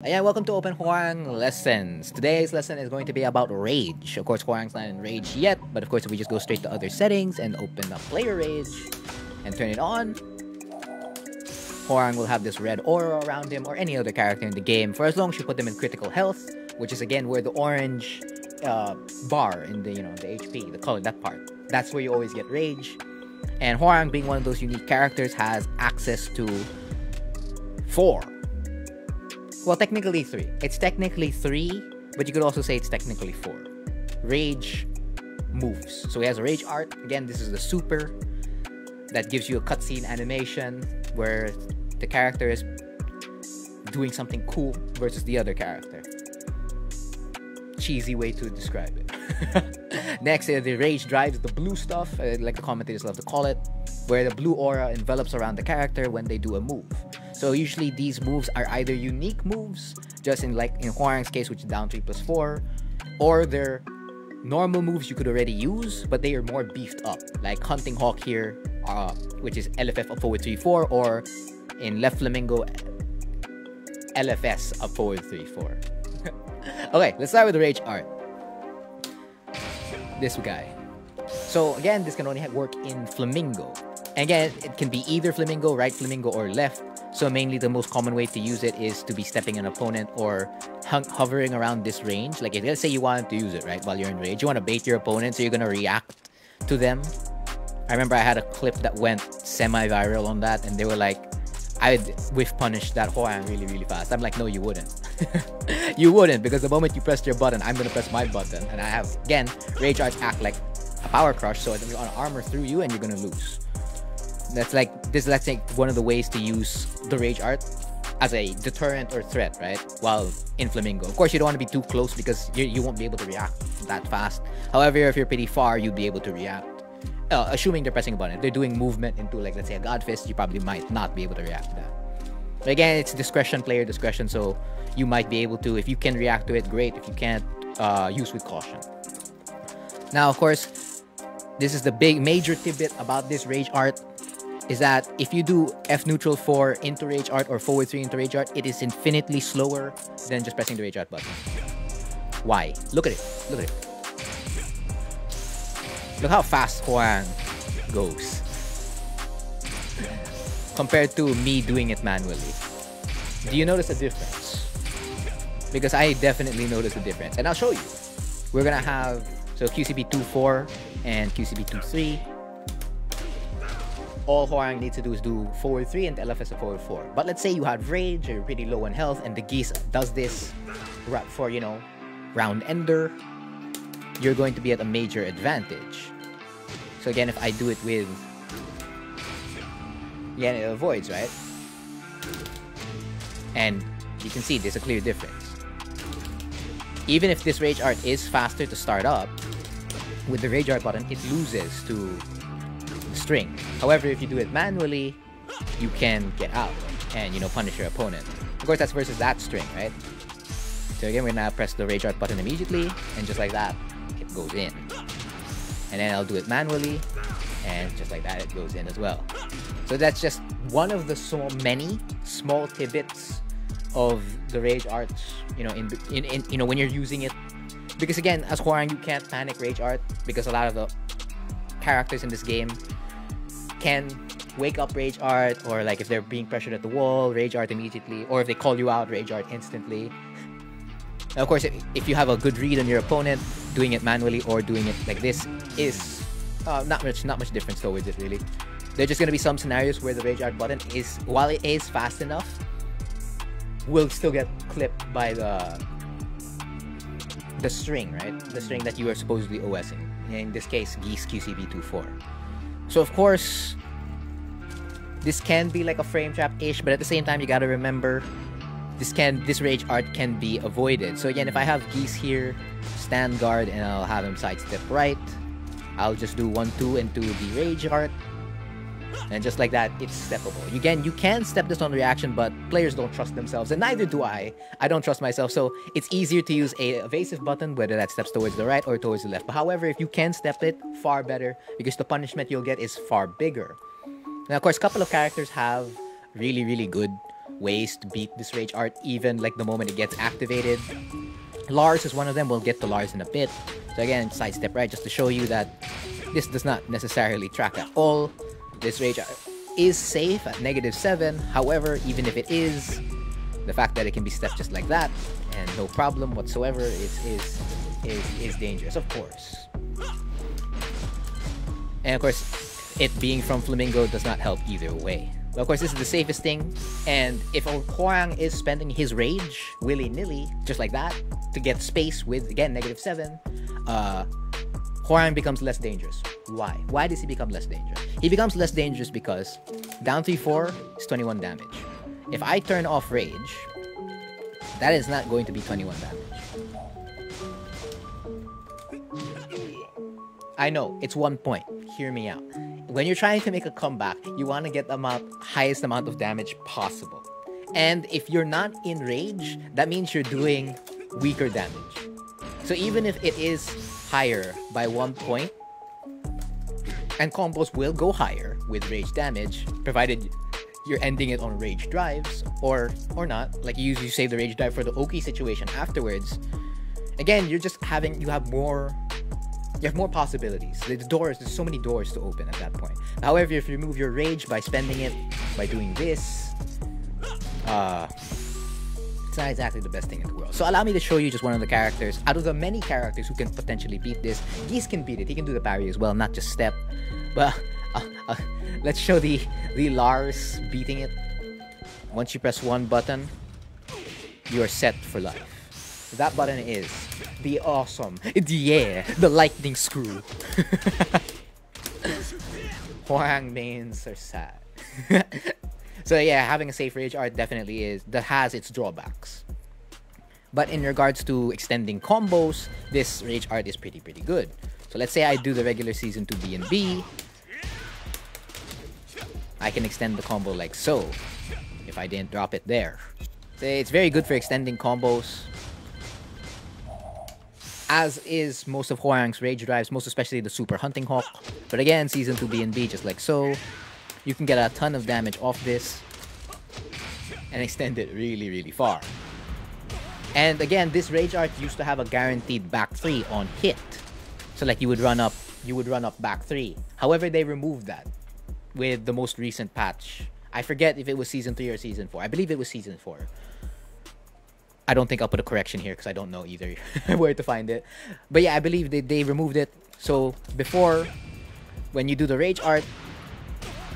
Yeah, welcome to Open Hwoarang Lessons. Today's lesson is going to be about rage. Of course, Hwoarang's not in rage yet, but of course, if we just go straight to other settings and open up player rage and turn it on, Hwoarang will have this red aura around him or any other character in the game for as long as you put them in critical health, which is again where the orange bar in the the HP, the color, that part. That's where you always get rage. And Hwoarang, being one of those unique characters, has access to 4. Well, technically 3. It's technically 3, but you could also say it's technically 4. Rage moves. So he has a rage art. Again, this is the super that gives you a cutscene animation where the character is doing something cool versus the other character. Cheesy way to describe it. Next, the rage drives the blue stuff, like the commentators love to call it, where the blue aura envelops around the character when they do a move. So usually these moves are either unique moves, just in Hwoarang's case, which is down 3+4, or they're normal moves you could already use, but they are more beefed up, like Hunting Hawk here, which is LFF up forward 3-4, or in Left Flamingo, LFS up forward 3-4. Okay, let's start with the rage art. This guy. So again, this can only work in Flamingo. Again, it can be either Flamingo, right Flamingo, or left. So mainly the most common way to use it is to be stepping an opponent or hovering around this range. Like if let's say you wanted to use it, right, while you're in rage, you want to bait your opponent, so you're going to react to them. I remember I had a clip that went semi-viral on that, and they were like, I'd whiff punish that Hwoarang really fast. I'm like, no, you wouldn't. You wouldn't, because the moment you press your button, I'm going to press my button. And I have, again, rage arts act like a power crush, so it's going to armor through you and you're going to lose. That's like one of the ways to use the rage art as a deterrent or threat, right? While in Flamingo. Of course, you don't want to be too close because you won't be able to react that fast. However, if you're pretty far, you'd be able to react. Assuming they're pressing a button. If they're doing movement into, like, let's say a God Fist, you probably might not be able to react to that. But again, it's discretion, player discretion, so you might be able to. If you can react to it, great. If you can't, use with caution. Now, of course, this is the major tidbit about this rage art, is that if you do F neutral 4 into rage art or forward 3 into rage art, it is infinitely slower than just pressing the rage art button. Why? Look at it. Look at it. Look how fast Hwoarang goes compared to me doing it manually. Do you notice a difference? Because I definitely notice a difference, and I'll show you. We're gonna have QCB 2-4 and QCB 2-3. All Hwoarang needs to do is do forward 3 and LFS of forward 4. But let's say you have rage, or you're pretty low on health, and the geese does this for, round ender. You're going to be at a major advantage. So again, if I do it with... Again, it avoids, right? And you can see there's a clear difference. Even if this rage art is faster to start up, with the rage art button, it loses to string. However, if you do it manually, you can get out and punish your opponent. Of course, that's versus that string, right? So again, we're gonna press the rage art button immediately, and just like that, it goes in. And then I'll do it manually, and just like that, it goes in as well. So that's just one of the many small tidbits of the rage arts, when you're using it. Because again, as Hwoarang, you can't panic rage art, because a lot of the characters in this game can wake up rage art, or like if they're being pressured at the wall, rage art immediately, or if they call you out, rage art instantly. Now, of course, if you have a good read on your opponent, doing it manually or doing it like this is not much difference towards it, really. There's just gonna be some scenarios where the rage art button is, while it is fast enough, will still get clipped by the string, right? The string that you are supposedly OSing. In this case, Geese QCB 2-4. So of course, this can be like a frame trap-ish, but at the same time, you gotta remember, this rage art can be avoided. So again, if I have Geese here, stand guard, and I'll have him sidestep right, I'll just do 1-2 into the rage art, and just like that, it's steppable. Again, you can step this on reaction, but players don't trust themselves, and neither do I. I don't trust myself, so it's easier to use a evasive button, whether that steps towards the right or towards the left. But however, if you can step it, far better, because the punishment you'll get is far bigger. Now, of course, a couple of characters have really good ways to beat this Rage Art, even like the moment it gets activated. Lars is one of them. We'll get to Lars in a bit. So again, sidestep right, just to show you that this does not necessarily track at all. This Rage Art is safe at -7. However, even if it is, the fact that it can be stepped just like that and no problem whatsoever is dangerous, of course. And of course, it being from Flamingo does not help either way. But of course, this is the safest thing. And if Hwoarang is spending his rage willy-nilly, just like that, to get space with, again, -7, Hwoarang becomes less dangerous. Why? Why does he become less dangerous? He becomes less dangerous because down 3-4 is 21 damage. If I turn off rage, that is not going to be 21 damage. I know, it's 1 point. Hear me out. When you're trying to make a comeback, you want to get the highest amount of damage possible. And if you're not in rage, that means you're doing weaker damage. So even if it is higher by 1 point, and combos will go higher with rage damage, provided you're ending it on rage drives, or not, like you save the rage drive for the Oki situation afterwards. Again, you have more possibilities. There's so many doors to open at that point. However, if you remove your rage by spending it, by doing this, it's not exactly the best thing in the world. So allow me to show you just one of the characters. Out of the many characters who can potentially beat this, Geese can beat it. He can do the parry as well, not just step. But let's show the Lars beating it. Once you press one button, you are set for life. That button is the awesome, the lightning screw. Hwoarang mains are sad. So yeah, having a safe rage art definitely has its drawbacks. But in regards to extending combos, this rage art is pretty good. So let's say I do the regular season 2 B&B. I can extend the combo like so, if I didn't drop it there. So it's very good for extending combos, as is most of Hwoarang's rage drives, most especially the Super Hunting Hawk. But again, season 2 B&B, just like so, you can get a ton of damage off this and extend it really far. And again, this rage art used to have a guaranteed back 3 on hit. So like you would run up back 3. However, they removed that with the most recent patch. I forget if it was season 3 or season 4. I believe it was season 4. I don't think I'll put a correction here because I don't know either where to find it. But yeah, I believe they removed it. So before, when you do the rage art,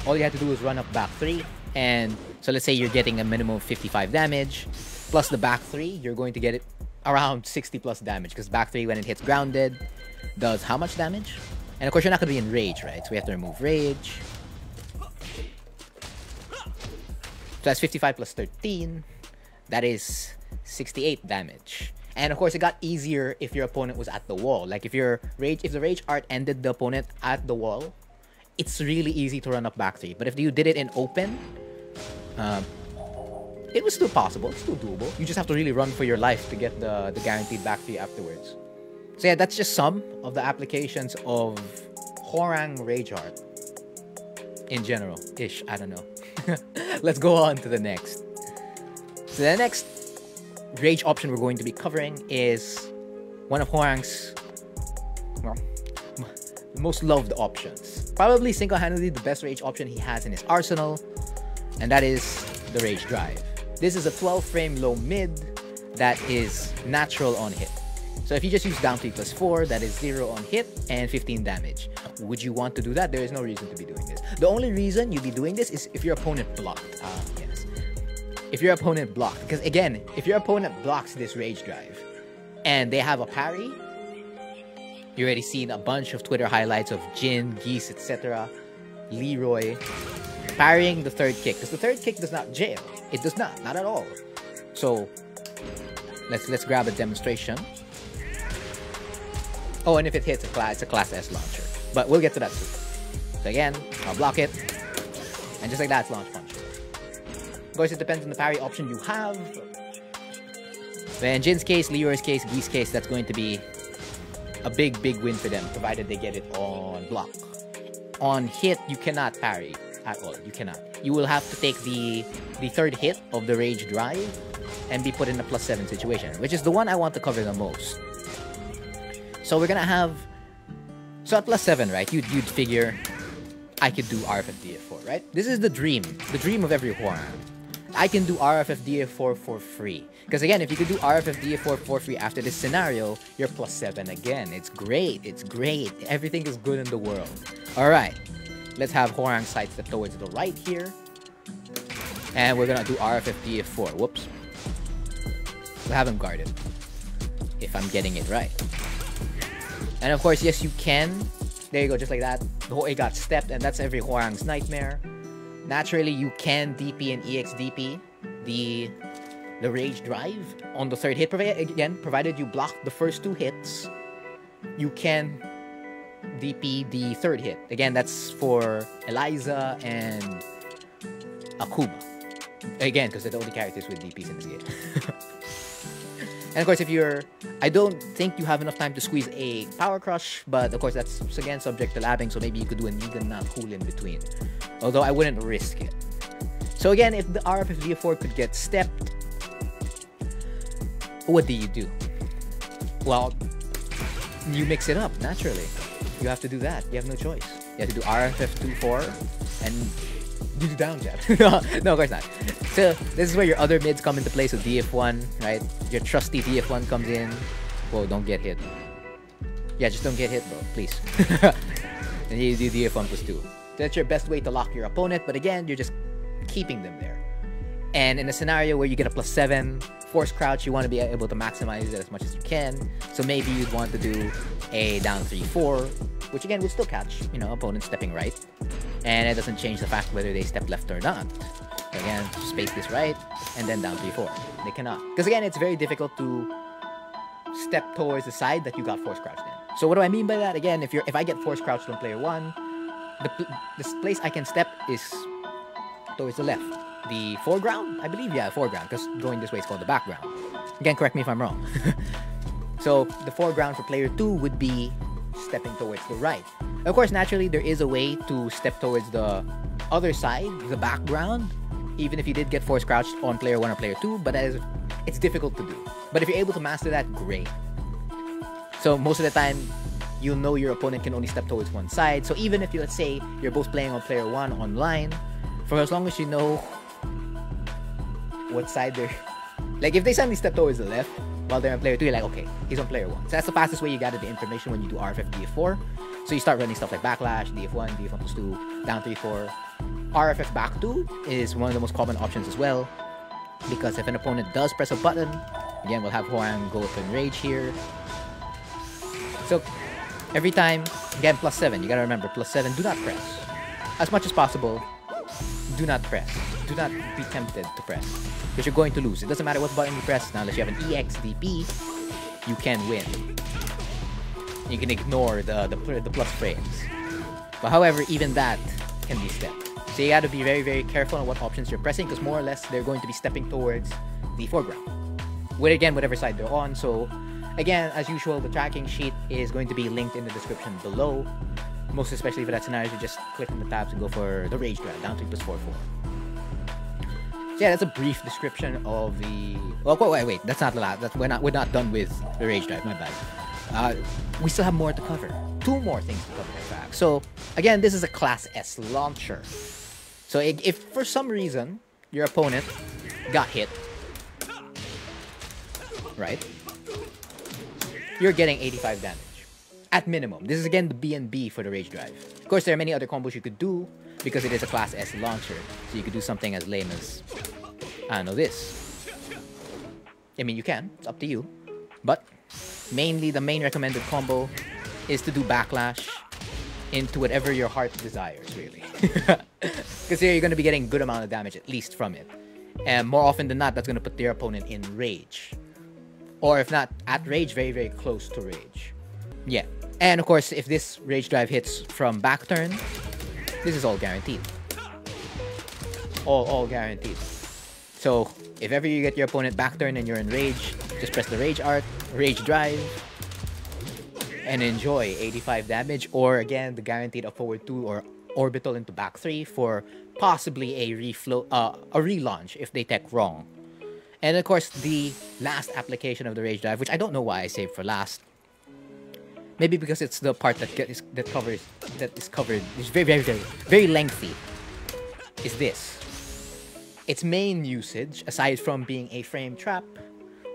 all you have to do is run up back 3. And so let's say you're getting a minimum of 55 damage. Plus the back 3, you're going to get it around 60 plus damage. Because back 3, when it hits grounded, does how much damage? And of course, you're not going to be in rage, right? So we have to remove rage. So that's 55 plus 13. That is 68 damage. And of course, it got easier if your opponent was at the wall. Like if the rage art ended the opponent at the wall, it's really easy to run up back 3. But if you did it in open, it was still possible. It's still doable. You just have to really run for your life to get the guaranteed back 3 afterwards. So yeah, that's just some of the applications of Hwoarang rage art in general. I don't know. Let's go on to the next. So the next rage option we're going to be covering is one of Hwoarang's, well, most loved options. Probably single-handedly the best rage option he has in his arsenal, and that is the rage drive. This is a 12 frame low mid that is natural on hit. So if you just use down 3 plus 4, that is 0 on hit and 15 damage. Would you want to do that? There is no reason to be doing this. The only reason you'd be doing this is if your opponent blocked. Yes. If your opponent blocked. Because again, if your opponent blocks this rage drive and they have a parry, you already seen a bunch of Twitter highlights of Jin, Geese, etc. Leroy parrying the third kick. Because the third kick does not jail. It does not at all. So let's grab a demonstration. Oh, and if it hits, it's a Class S launcher. But we'll get to that soon. So again, I'll block it. And just like that, it's launch punch. Of course, it depends on the parry option you have. But in Jin's case, Leroy's case, Gee's case, that's going to be a big win for them, provided they get it on block. On hit, you cannot parry. at all. You cannot. You will have to take the third hit of the Rage Drive and be put in a +7 situation, which is the one I want to cover the most. So we're gonna have... So at +7, right, you'd figure I could do RFF-DF4, right? This is the dream of every Hwoarang. I can do RFF-DF4 for free. Because again, if you could do RFF-DF4 for free after this scenario, you're +7 again. It's great. It's great. Everything is good in the world. Alright. Let's have Hwoarang sidestep towards the right here. And we're gonna do RFF-DF4. Whoops. We'll have him guarded. If I'm getting it right. And of course, yes, you can. There you go, just like that. The Hwoarang got stepped, and that's every Hwoarang's nightmare. Naturally, you can DP and EX-DP the Rage Drive on the third hit. Again, provided you block the first 2 hits, you can DP the third hit. Again, that's for Eliza and Akuma. Again, because they're the only characters with DPs in this game. And of course, if you're... I don't think you have enough time to squeeze a Power Crush, but of course, that's again subject to labbing, so maybe you could do a Negan Not Cool in between. Although I wouldn't risk it. So again, if the RFF-DF4 could get stepped, what do you do? Well, you mix it up, naturally. You have to do that. You have no choice. You have to do RFF-24 and do the down jab. no, of course not. So this is where your other mids come into play. So DF1, right? Your trusty DF1 comes in. Whoa, don't get hit. Yeah, just don't get hit, bro. Please. And you do DF1 +2. That's your best way to lock your opponent. But again, you're just keeping them there. And in a scenario where you get a +7 force crouch, you want to be able to maximize it as much as you can. So maybe you'd want to do a down 3-4, which again will still catch, you know, opponents stepping right. And it doesn't change the fact whether they step left or not. Again, space this right, and then down 3-4. They cannot. Because again, it's very difficult to step towards the side that you got force crouched in. So what do I mean by that? Again, if I get force crouched on player 1, the place I can step is towards the left. The foreground? I believe, yeah, foreground, because going this way is called the background. Again, correct me if I'm wrong. So the foreground for player 2 would be stepping towards the right. Of course, naturally, there is a way to step towards the other side, the background, even if you did get force crouched on player 1 or player 2, but it's difficult to do. But if you're able to master that, great. So most of the time, you'll know your opponent can only step towards one side. So even if, let's say, you're both playing on player 1 online, for as long as you know what side they're... Like, if they suddenly step towards the left while they're on player 2, you're like, okay, he's on player 1. So that's the fastest way you gather the information when you do RFF-DF4. So you start running stuff like Backlash, DF1, DF1 +2, down 3-4. RFF back 2 is one of the most common options as well. Because if an opponent does press a button, again, we'll have Hwoarang go up in rage here. So every time, again, +7. You gotta remember, +7, do not press. As much as possible, do not press. Do not be tempted to press. Because you're going to lose. It doesn't matter what button you press. Now, unless you have an EX-DP, you can win. You can ignore the plus frames. But however, even that can be stepped. So you gotta be very, very careful on what options you're pressing, because more or less, they're going to be stepping towards the foreground. With, again, whatever side they're on. So, again, as usual, the tracking sheet is going to be linked in the description below. Most especially for that scenario, you just click on the tabs and go for the Rage Drive, down 3 +4-4. So yeah, that's a brief description of the... Well, wait, that's not the last. We're not done with the Rage Drive, my bad. We still have more to cover. 2 more things to cover, in fact. So, again, this is a Class S launcher. So if for some reason your opponent got hit, right, you're getting 85 damage. At minimum. This is again the B&B for the Rage Drive. Of course, there are many other combos you could do because it is a Class S launcher. So you could do something as lame as, I don't know, this. I mean, you can. It's up to you. But mainly, the main recommended combo is to do Backlash into whatever your heart desires, really. Because here you're going to be getting a good amount of damage, at least from it. And more often than not, that's going to put your opponent in rage. Or if not at rage, very, very close to rage. Yeah. And of course, if this Rage Drive hits from back turn, this is all guaranteed. All guaranteed. So, if ever you get your opponent back turn and you're in rage, just press the Rage Art, Rage Drive, and enjoy 85 damage, or again, the guaranteed up forward 2 or orbital into back 3 for possibly a relaunch if they tech wrong. And of course, the last application of the Rage Drive, which I don't know why I saved for last. Maybe because it's the part that is covered. It's very lengthy. Is this? Its main usage, aside from being a frame trap,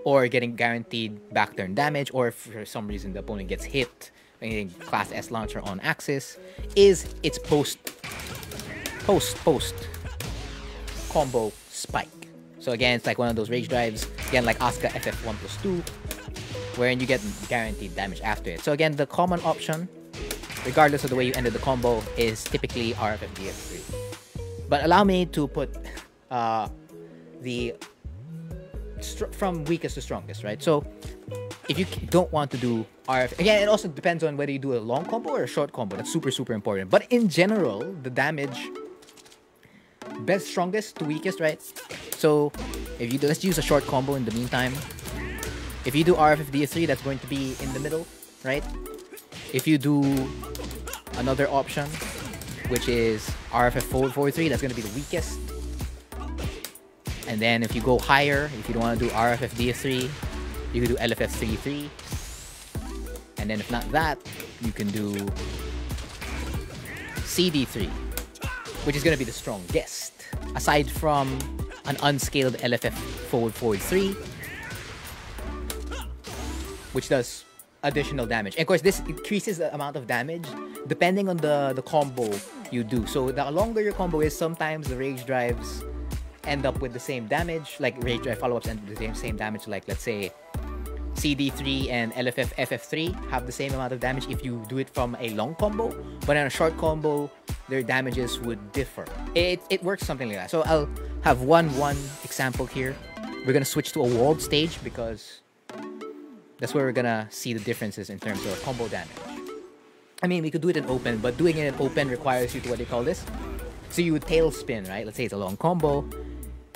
or getting guaranteed backturn damage, or if for some reason the opponent gets hit in Class S launcher on axis, is its post combo spike. So again, it's like one of those Rage Drives, again like Asuka FF1+2, wherein you get guaranteed damage after it. So again, the common option, regardless of the way you ended the combo, is typically RFF-DF3. But allow me to put from weakest to strongest, right? So if you don't want to do RF, again, it also depends on whether you do a long combo or a short combo. That's super important. But in general, the damage, best strongest to weakest, right? So if you do, let's use a short combo in the meantime. If you do RFF-DF3, that's going to be in the middle, right? If you do another option, which is RFF-443, that's going to be the weakest. And then if you go higher, if you don't want to do RFF-DF3, you can do LFF-33. And then if not that, you can do CD3, which is going to be the strongest. Aside from an unscaled LFF-443, which does additional damage. And of course, this increases the amount of damage depending on the combo you do. So the longer your combo is, sometimes the Rage Drives end up with the same damage, like Rage Drive follow-ups end with the same damage, like let's say CD3 and LFF FF3 have the same amount of damage if you do it from a long combo, but in a short combo their damages would differ. It works something like that. So I'll have one example here. We're gonna switch to a walled stage because that's where we're gonna see the differences in terms of combo damage. I mean, we could do it in open, but doing it in open requires you to, what do you call this? So you would tailspin, right? Let's say it's a long combo.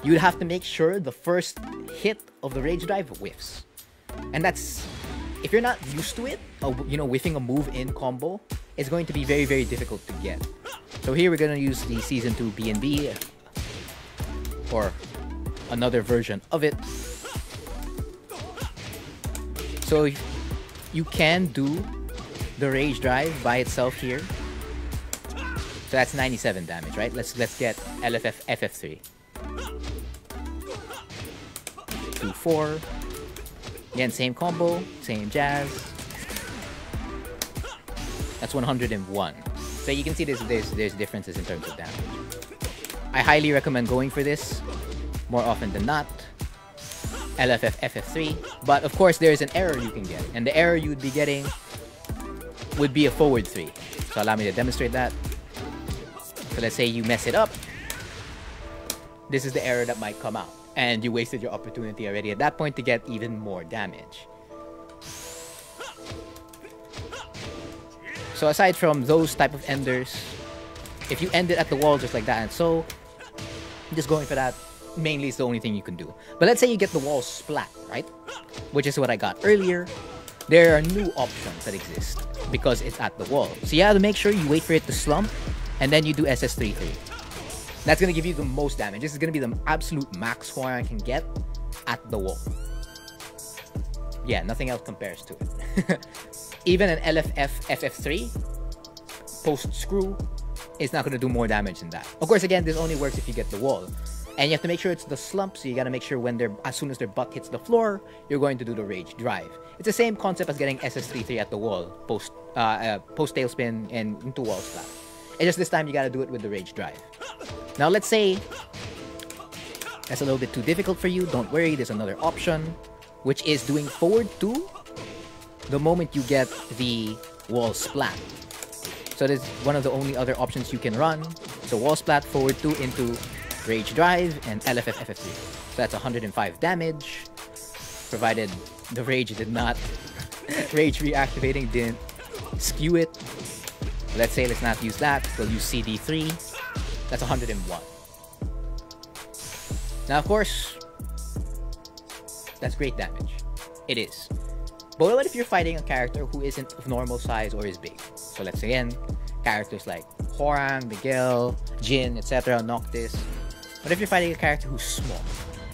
You would have to make sure the first hit of the Rage Drive whiffs. And that's, if you're not used to it, you know, whiffing a move in combo, it's going to be very difficult to get. So here we're gonna use the Season 2 B&B, or another version of it. So you can do the Rage Drive by itself here. So that's 97 damage, right? Let's get LFF FF3. 2-4. Again, same combo, same jazz. That's 101. So you can see there's differences in terms of damage. I highly recommend going for this more often than not. LFF FF3. But of course, there is an error you can get, and the error you would be getting would be a forward 3. So allow me to demonstrate that. So let's say you mess it up. This is the error that might come out, and you wasted your opportunity already at that point to get even more damage. So aside from those type of enders, if you end it at the wall just like that, and so just going for that mainly is the only thing you can do. But let's say you get the wall splat, right? Which is what I got earlier. There are new options that exist because it's at the wall. So you have to make sure you wait for it to slump, and then you do SS33. That's going to give you the most damage. This is going to be the absolute max Hwoarang can get at the wall. Yeah, nothing else compares to it. Even an LFF FF3 post screw is not going to do more damage than that. Of course, again, this only works if you get the wall. And you have to make sure it's the slump, so you got to make sure when as soon as their butt hits the floor, you're going to do the Rage Drive. It's the same concept as getting SS33 at the wall, post tailspin and into wall slap. And just this time, you got to do it with the Rage Drive. Now, let's say that's a little bit too difficult for you. Don't worry, there's another option, which is doing forward 2 the moment you get the wall splat. So this is one of the only other options you can run. So wall splat, forward 2 into Rage Drive, and LFF FF3. So that's 105 damage, provided the Rage did not Rage reactivating didn't skew it. Let's say let's not use that. We'll use CD3. That's 101. Now, of course, that's great damage. It is. But what if you're fighting a character who isn't of normal size or is big? So let's again, characters like Hwoarang, Miguel, Jin, etc., Noctis. But if you're fighting a character who's small,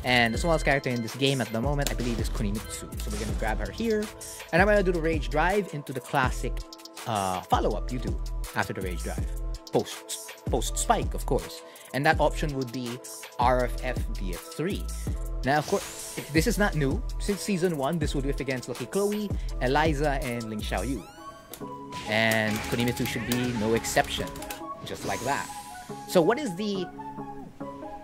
and the smallest character in this game at the moment, I believe, is Kunimitsu. So we're gonna grab her here, and I'm gonna do the Rage Drive into the classic follow-up you do after the Rage Drive. Post Spike, of course. And that option would be RFF DF3. Now, of course, this is not new. Since Season 1, this would whiff against Lucky Chloe, Eliza, and Ling Xiaoyu. And Kunimitsu should be no exception. Just like that. So what is the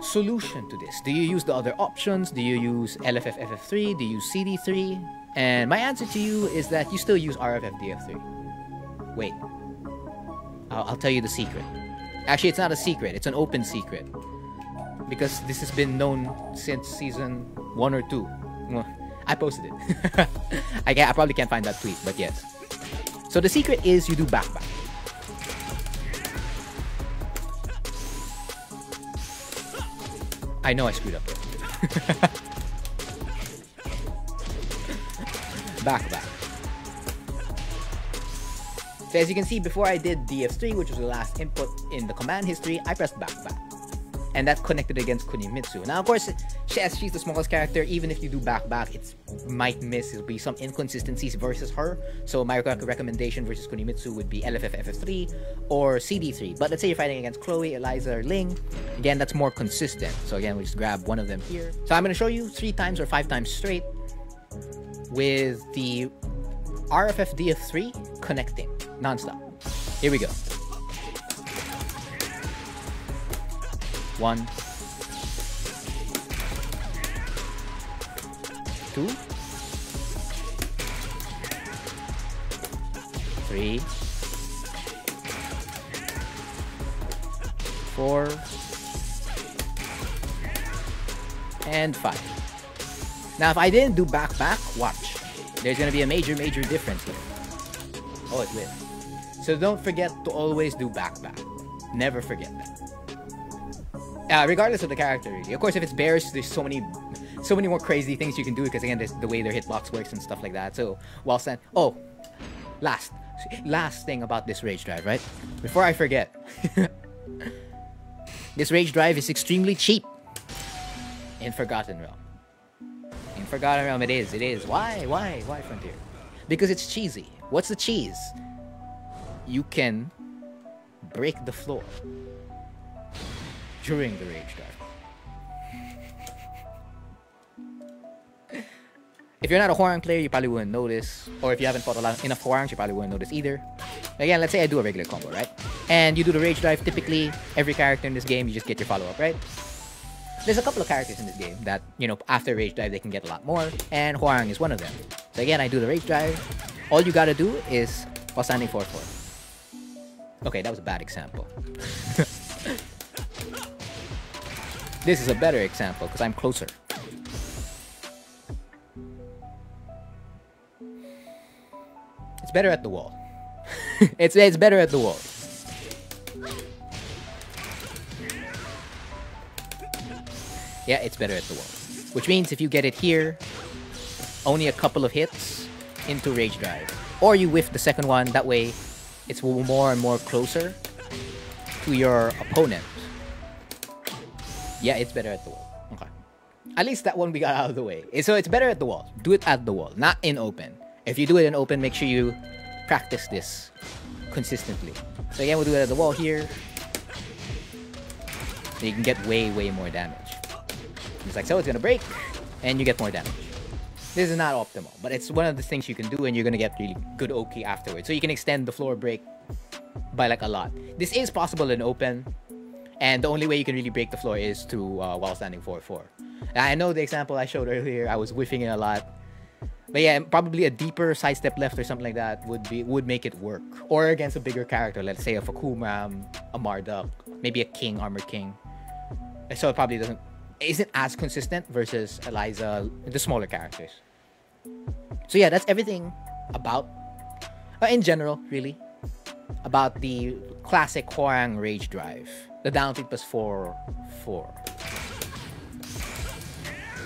solution to this? Do you use the other options? Do you use LFF FF3? Do you use CD3? And my answer to you is that you still use RFF DF3. Wait. I'll tell you the secret. Actually, it's not a secret. It's an open secret. Because this has been known since Season 1 or 2. Well, I posted it. I probably can't find that tweet, but yes. So the secret is you do back-back. I know I screwed up there. Back-back. So as you can see, before I did DF3, which was the last input in the command history, I pressed back-back. And that connected against Kunimitsu. Now, of course, as she's the smallest character, even if you do back-back, it might miss. There'll be some inconsistencies versus her. So my recommendation versus Kunimitsu would be LFF FF3 or CD3. But let's say you're fighting against Chloe, Eliza, or Ling. Again, that's more consistent. So again, we just grab one of them here. So I'm going to show you 3 times or 5 times straight with the RFF DF3 connecting non-stop. Here we go. 1, 2, 3, 4, and 5. Now, if I didn't do back-back, watch. There's gonna be a major difference here. Oh, it will. So don't forget to always do back-back. Never forget that. Regardless of the character, really. Of course, if it's bears, there's so many more crazy things you can do because again, there's the way their hitbox works and stuff like that. So while stand, last thing about this Rage Drive, right? Before I forget, this Rage Drive is extremely cheap in Forgotten Realm. In Forgotten Realm, it is. Why Frontier? Because it's cheesy. What's the cheese? You can break the floor during the Rage Drive. If you're not a Hwoarang player, you probably wouldn't notice. Or if you haven't fought enough Hwoarangs, you probably wouldn't notice either. Again, let's say I do a regular combo, right? And you do the Rage Drive. Typically, every character in this game, you just get your follow-up, right? There's a couple of characters in this game that, you know, after Rage Drive, they can get a lot more. And Hwoarang is one of them. So again, I do the Rage Drive. All you gotta do is while standing 4-4. Okay, that was a bad example. This is a better example because I'm closer. It's better at the wall. it's better at the wall. Yeah, it's better at the wall. Which means if you get it here, only a couple of hits into Rage Drive. Or you whiff the second one, that way it's more and more closer to your opponent. Yeah, it's better at the wall. Okay. At least that one we got out of the way. So it's better at the wall. Do it at the wall, not in open. If you do it in open, make sure you practice this consistently. So again, we'll do it at the wall here. So you can get way more damage. It's like so, it's gonna break, and you get more damage. This is not optimal, but it's one of the things you can do, and you're gonna get really good OK afterwards. So you can extend the floor break by like a lot. This is possible in open, and the only way you can really break the floor is to while standing 4-4. I know the example I showed earlier, I was whiffing it a lot. But yeah, probably a deeper sidestep left or something like that would make it work. Or against a bigger character, let's say a Hwoarang, a Marduk, maybe a King, Armored King. So it probably isn't as consistent versus Eliza, the smaller characters. So yeah, that's everything about, in general, really, about the classic Hwoarang Rage Drive. The down 3 plus 4-4.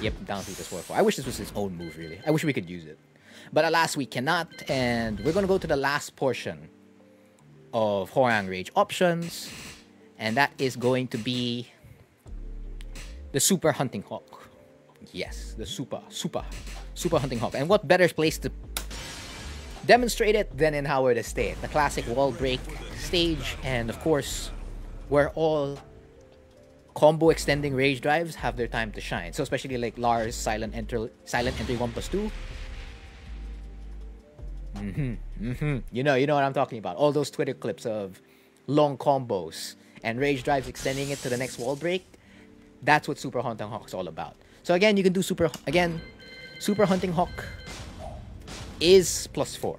Yep, down 3 plus 4-4. I wish this was its own move, really. I wish we could use it. But alas, we cannot, and we're going to go to the last portion of Hwoarang Rage options, and that is going to be the Super Hunting Hawk. Yes, the Super Hunting Hawk. And what better place to demonstrate it than in Howard Estate, the classic wall break stage, and of course, where all combo extending rage drives have their time to shine. So especially like Lars silent entry 1+2. You know what I'm talking about. All those Twitter clips of long combos and rage drives extending it to the next wall break. That's what Super Hunting Hawk's all about. So again, you can do Super Hunting Hawk is +4.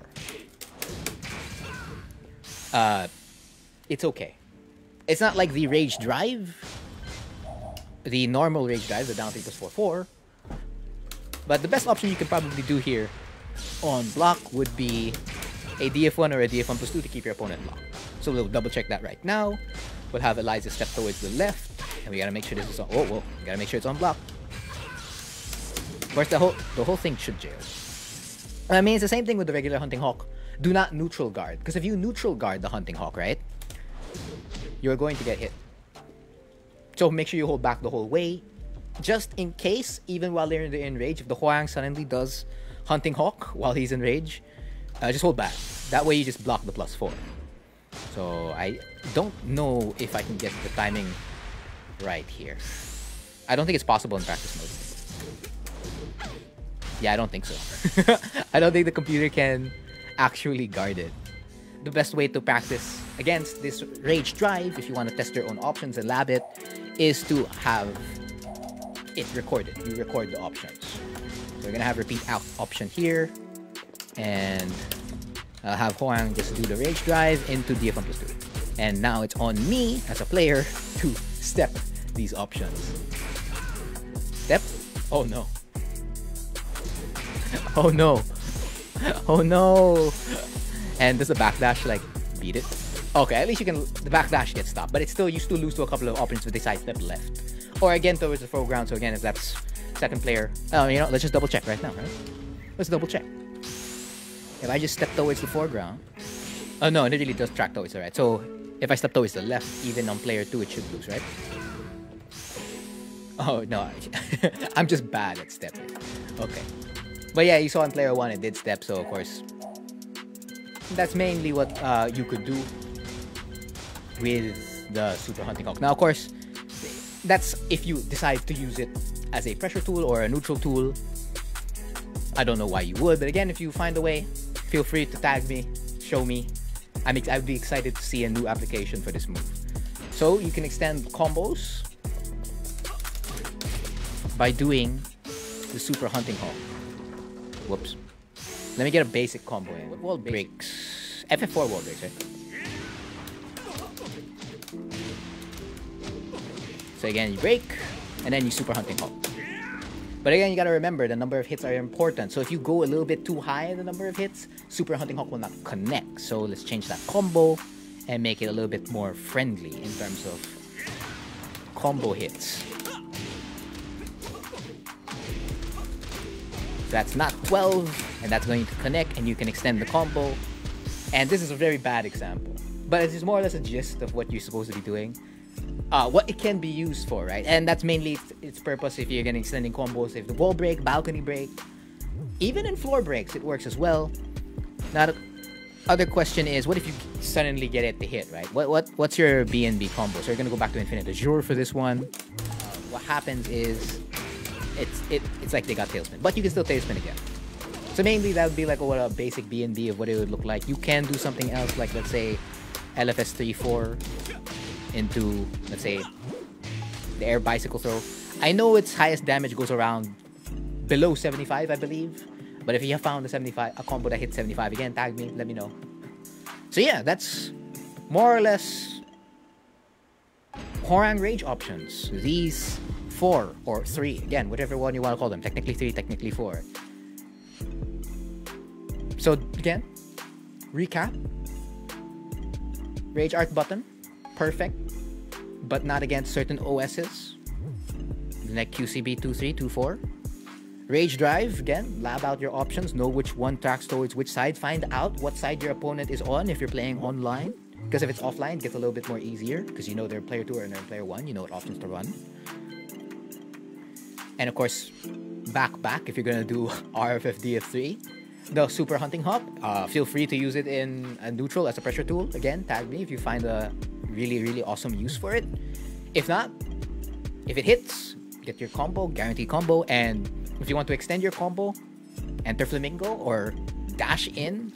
It's okay. It's not like the rage drive, the normal rage drive, the down 3 +4 4. But the best option you can probably do here on block would be a DF1 or a DF1+2 to keep your opponent locked. So we'll double check that right now. We'll have Eliza step towards the left, and we gotta make sure this is on. Whoa! We gotta make sure it's on block. Of course, the whole thing should jail. I mean, it's the same thing with the regular Hunting Hawk. Do not neutral guard, because if you neutral guard the Hunting Hawk, right, you're going to get hit. So make sure you hold back the whole way, just in case, even while they're in rage, if the Hwoarang suddenly does Hunting Hawk while he's in rage, just hold back. That way you just block the +4. So I don't know if I can get the timing right here. I don't think it's possible in practice mode. Yeah, I don't think so. I don't think the computer can actually guard it. The best way to practice against this rage drive, if you want to test your own options and lab it, is to have it recorded. You record the options. So we're gonna have repeat out option here, and have Hwoarang just do the rage drive into DF1+2. And now it's on me as a player to step these options. Step? Oh no. Oh no. Oh no. And does the backdash like beat it? Okay, at least you can, the backdash gets stopped, but it's still, you still lose to a couple of options with the side step left. Or again towards the foreground, so again if that's second player, you know, let's just double check right now, right? Let's double check. If I just step towards the foreground, oh no, it really does track towards the right. So if I step towards the left, even on player 2, it should lose, right? Oh no, I'm just bad at stepping. Okay. But yeah, you saw in player 1 it did step, so of course, that's mainly what you could do with the Super Hunting Hawk. Now of course, that's if you decide to use it as a pressure tool or a neutral tool. I don't know why you would, but again, if you find a way, feel free to tag me, show me. I'd be excited to see a new application for this move. So you can extend combos by doing the Super Hunting Hawk. Whoops. Let me get a basic combo in. What wall breaks? FF4 wall breaks, right? So again, you break, and then you Super Hunting Hawk. But again, you gotta remember, the number of hits are important. So if you go a little bit too high in the number of hits, Super Hunting Hawk will not connect. So let's change that combo and make it a little bit more friendly in terms of combo hits. That's not 12, and that's going to connect, and you can extend the combo. And this is a very bad example, but it's more or less a gist of what you're supposed to be doing. What it can be used for, right? And that's mainly its purpose if you're getting extending combos, if the wall break, balcony break, even in floor breaks, it works as well. Now, the other question is, what if you suddenly get it to hit, right? What's your B&B combo? So you're gonna go back to Infinite Azure for this one. What happens is, it's like they got tailspin, but you can still tailspin again. So mainly that would be like what a basic B&B of what it would look like. You can do something else, like let's say LFS 3-4 into, let's say, the air bicycle throw. I know its highest damage goes around below 75, I believe. But if you have found a combo that hits 75 again, tag me, let me know. So yeah, that's more or less Hwoarang rage options. These 4 or 3, again, whatever one you want to call them. Technically 3, technically 4. So again, recap. Rage art button, perfect, but not against certain OSs. Like QCB 2-3, 2-4. Rage drive, again, lab out your options, know which one tracks towards which side, find out what side your opponent is on if you're playing online. Because if it's offline, it gets a little bit more easier because you know they're player 2 or they're player 1. You know what options to run. And of course, back if you're gonna do RFFDF3, the Super Hunting Hop, feel free to use it in a neutral as a pressure tool. Again, tag me if you find a really awesome use for it. If not, if it hits, get your combo, guaranteed combo. And if you want to extend your combo, enter Flamingo or dash in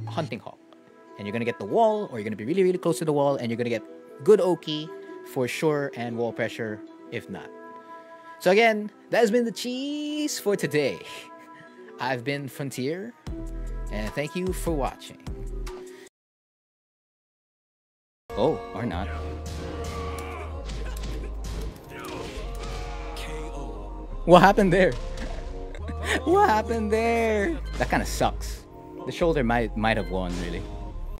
Hunting Hawk. And you're gonna get the wall, or you're gonna be really close to the wall, and you're gonna get good Oki for sure, and wall pressure if not. So again, that has been the cheese for today. I've been Frontier, and thank you for watching. Oh, or not. What happened there? What happened there? That kind of sucks. The shoulder might have won, really.